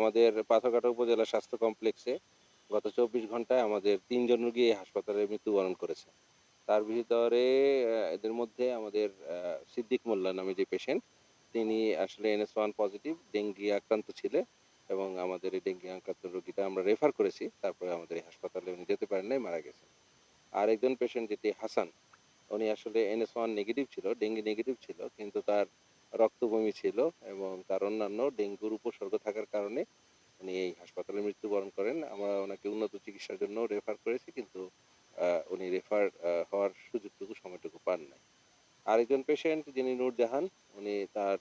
আমাদের পাথরঘাটা উপজেলা স্বাস্থ্য কমপ্লেক্সে গত ২৪ ঘন্টায় আমাদের ৩ জন রোগী এই হাসপাতালে মৃত্যুবরণ করেছে। তার ভিতরে এদের মধ্যে আমাদের সিদ্দিক মোল্লা নামে যে পেশেন্ট, তিনি আসলে NS1 পজিটিভ ডেঙ্গি আক্রান্ত ছিলেন এবং আমাদের এই ডেঙ্গি আক্রান্ত রোগীটা আমরা রেফার করেছি। তারপরে আমাদের এই হাসপাতালে উনি যেতে পারেন নাই, মারা গেছেন। আরেকজন পেশেন্ট যেটি হাসান, উনি আসলে NS1 নেগেটিভ ছিল, ডেঙ্গি নেগেটিভ ছিল। কিন্তু তার রক্তবমি ছিল এবং তার অন্যান্য ডেঙ্গুর উপসর্গ থাকার কারণে উনি এই হাসপাতালে মৃত্যুবরণ করেন। আমরা উনাকে উন্নত চিকিৎসার জন্য রেফার করেছি, কিন্তু উনি রেফার হওয়ার সুযোগটুকু সময়টুকু পান নাই। আরেকজন পেশেন্ট যিনি নূরজাহান, উনি তার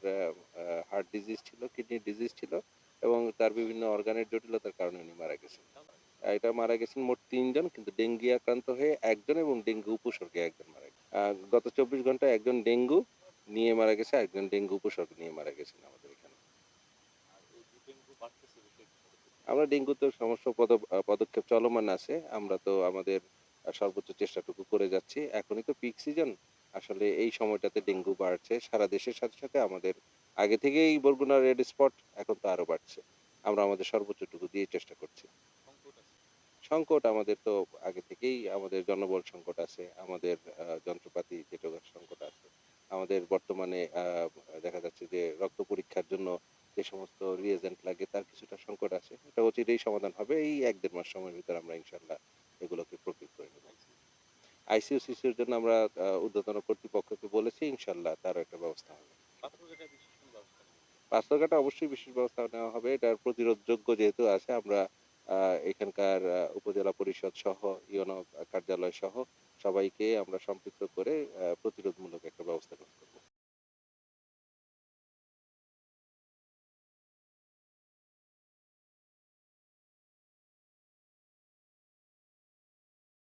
হার্ট ডিজিজ ছিল, কিডনি ডিজিজ ছিল এবং তার বিভিন্ন অর্গানের জটিলতার কারণে উনি মারা গেছেন। এটা মারা গেছেন মোট ৩ জন, কিন্তু ডেঙ্গি আক্রান্ত হয়ে ১ জন এবং ডেঙ্গু উপসর্গে ১ জন মারা গেছে। গত ২৪ ঘন্টায় একজন ডেঙ্গু নিয়ে মারা গেছে, একজন ডেঙ্গু উপসর্গ নিয়ে মারা গেছেন আমাদের এখানে। আমরা ডেঙ্গুতে সমস্ত পদক্ষেপ চলমান আছে। আমরা তো আমাদের সর্বোচ্চ চেষ্টাটুকু করে যাচ্ছি। এখনই তো পিক সিজন। আসলে এই সময়টাতে ডেঙ্গু বাড়ছে। সারা দেশের সাথে, সাথে আমাদের আগে থেকেই বরগুনা রেড স্পট, এখন তো আরো বাড়ছে। আমরা আমাদের সর্বোচ্চটুকু দিয়ে চেষ্টা করছি। সংকট আমাদের তো আগে থেকেই আমাদের জনবল সংকট আছে। আমাদের যন্ত্রপাতি যেটার সংকট আছে। আমাদের বর্তমানে দেখা যাচ্ছে যে রক্ত পরীক্ষার জন্য যে সমস্ত রিয়েজেন্ট লাগে তার কিছুটা সংকট আছে। এটা অচিরেই সমাধান হবে। এই ১-১.৫ মাস সময়ের ভিতরে আমরা ইনশাআল্লাহ এগুলোকে প্রকিউর করে নেব। আইসিইউ, সিসিউর জন্য আমরা ঊর্ধ্বতন কর্তৃপক্ষকে বলেছি, ইনশাআল্লাহ তারও একটা ব্যবস্থা হবে। পাথরঘাটা অবশ্যই বিশেষ ব্যবস্থা নেওয়া হবে। এটার প্রতিরোধযোগ্য যেহেতু আছে, আমরা এখানকার উপজেলা পরিষদ সহ ইউনো কার্যালয় সহ সবাইকে আমরা সম্পৃক্ত করে প্রতিরোধমূলক একটা ব্যবস্থা গ্রহণ করব।